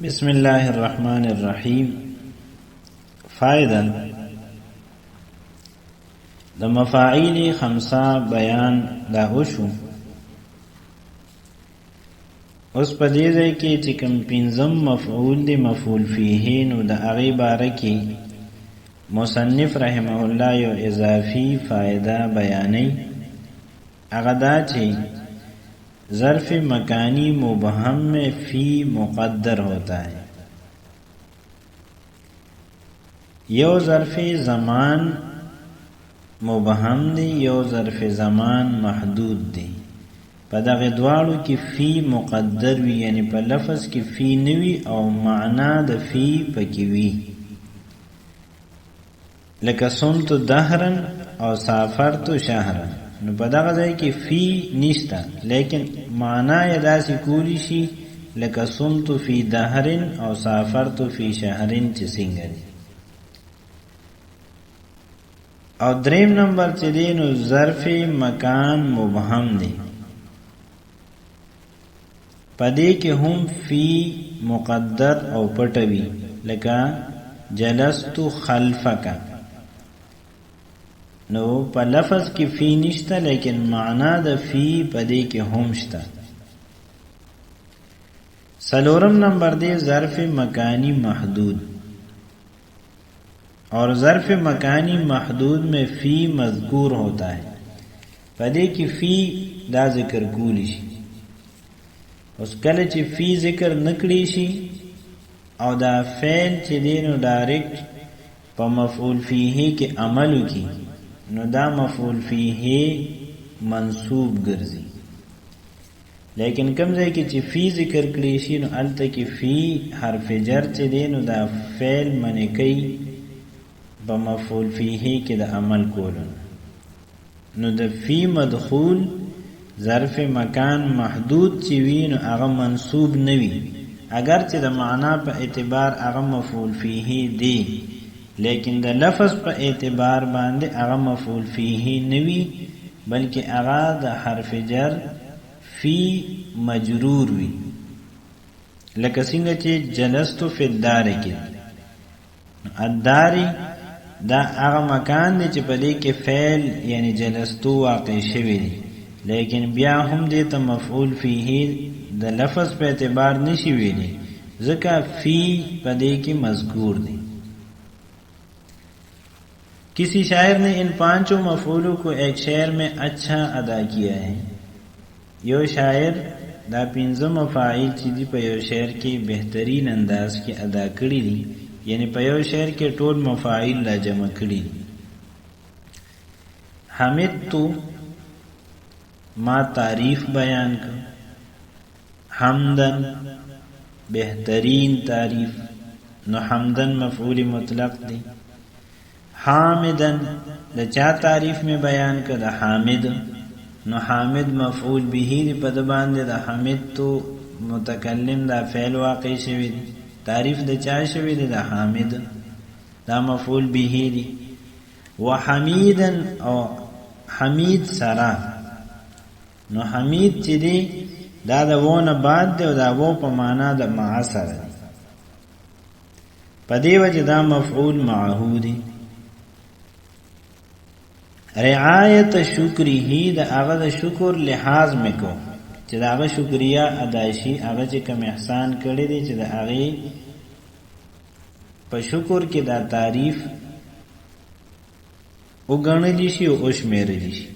بسم الله الرحمن الرحیم. فائدہ د مفاعیل خمسه بیان دا وشو. اوس په دې ځای کې چې کوم پنځم مفعول دی مفعول فیه نو د هغې باره کې مصنف رحمه الله یو اضافي فائدہ بیانوي. هغه دا چې ظرف مکانی مبہم میں فی مقدر ہوتا ہے. یو ظرف زمان مبہم دی یو ظرف زمان محدود دی. پا دغه دواړو کی فی مقدر وی یعنی پا لفظ کی فی نوی او معنا د فی پکی وی. لکه صمت دهرن او سافرت شهرن. نو په دغه ځای کې فی نشته لیکن معنا یې داسې کولی شي لکه صمت فی دهرن او سافرت فی شهرن چې څنګه دي. او دریم نمبر چې دی نو ظرف مکان مبهم دی. په دې کې هم فی مقدر او پټوي لکه جلست خلفک. نو په لفظ کې فی نشته لیکن معنا د فی په دې کې هم شته. څلورم نمبر دی ظرف مکانی محدود. اور ظرف مکانی محدود میں فی مذکور ہوتا ہے. په دې کې فی دا ذکر کولی شي. اوس کله چې فی ذکر نکړي شي او دا فعل چې دی نو ډایرکټ په مفعول فیه کې عمل وکړي نو دا مفعول فیه منصوب ګرځي. لیکن کم ځای کې چې فی ذکر کړي شي نو الته کې فی حرف جر چې دی نو دا فعل منع کوي په مفعول فیه کې د عمل کولو. نو د فی مدخول ظرف مکان محدود چې وي نو هغه منصوب نه وي اگر چې د معنا په اعتبار هغه مفعول فیه دی لیکن د لفظ په اعتبار باندې هغه مفعول فیه نوی بلکې هغه د حرف جر فی مجرور وی. لکه څنګه چې جلست فی الدار کې الدار دا هغه مکان دی چې په دې کې فعل یعنی جلستو واقع شوی دی لیکن بیا هم دې ته مفعول فیه د لفظ په اعتبار نشي ویلی ځکه فی په دې کې مذکور دی. کسی شاعر نے ان پانچوں مفعولوں کو ایک شعر میں اچھا ادا کیا ہے. یو شاعر دا پنځه مفاعیل چې دی په یو شعر کې بهترین انداز کې ادا کړی دي یعنی په یو شعر کې ټول مفاعیل لا جمع کړی دي. حمد تو ما تعریف بیان کر. حمدن بہترین تعریف نو حمدن مفعول مطلق دی. حامدن د چا تعریف میں بیان کړه د حامد نو حامد مفعول به دی په د باندې د حمد تو متکلم دا فعل واقع شوی دی. تعریف د چا شوی دی د حامد دا مفعول به دی. وحمیدن او حمید سرا نو حمید چې دی دا د وونه بعد دی او دا وو په معنا د مع سره دی. په دې وجه دا مفعول معه دی. رعایت شکری ہی دا هغه د شکر لحاظ میں کو چې دا هغه شکریہ ادا شي هغه چې کوم احسان کړی دی چې دا هغه په شکر کې دا تعریف وګڼل شي او شمیرل شي.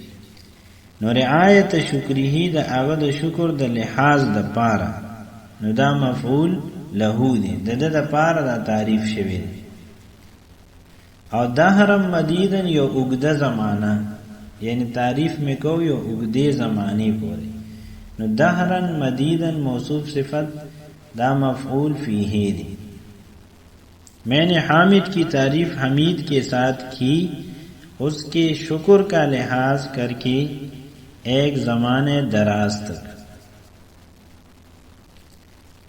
نو رعایت شکری ہی دا هغه د شکر د لحاظ د پاره نو دا مفعول له دی د د پاره دا تعریف شوی دی. او دهرم مدیدن یو اگده زمانه یعنی تعریف میں کو یو اگده زمانی پوری نو دهرن مدیدن موصوف صفت دا مفعول فیہ دی. میں نے حامد کی تعریف حمید کے ساتھ کی اس کے شکر کا لحاظ کر کے ایک زمانے دراز تک.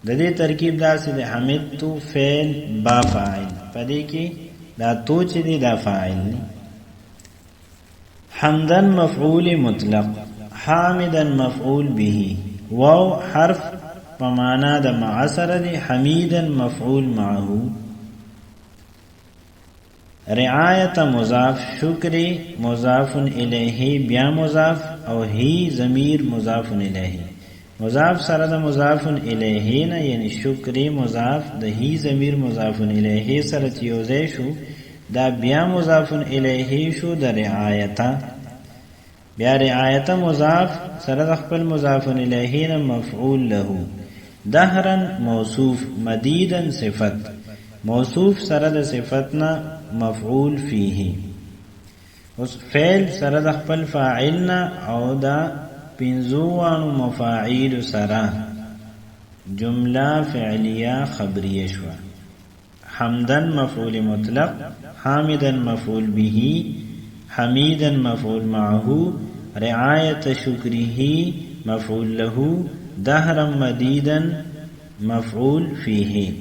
ددے ترکیب دا سے حمد تو فعل با فاعل پدے کی دا تو چې دی دا فاعل دی. حمدن مفعول مطلق حامدن مفعول به واو حرف پمانا د مع سره دی، حمیدا مفعول معه. رعایت مضاف، شکر مضاف الیه بیا مضاف، او هی ضمیر مضاف الیه. مضاف سره د مضاف الیه نه یعنی شکر مضاف د هی ضمیر مضاف الیه سره چې یوځای شو دا بیا مضاف الیه شو د رعایت. بیا رعایت مضاف سره د خپل مضاف الیه نه مفعول له. دهرا موصوف، مدیدا صفت، موصوف سره د صفتنا مفعول فیه. اوس فعل سره د خپل فاعلنا او دا پنځوانو مفاعیل سره جمله فعلیه خبریه شو. حمدن مفعول مطلق، حامدن مفعول به، حمیدن مفعول معه، رعایت شکره مفعول له، دهرا مدیدا مفعول فیه.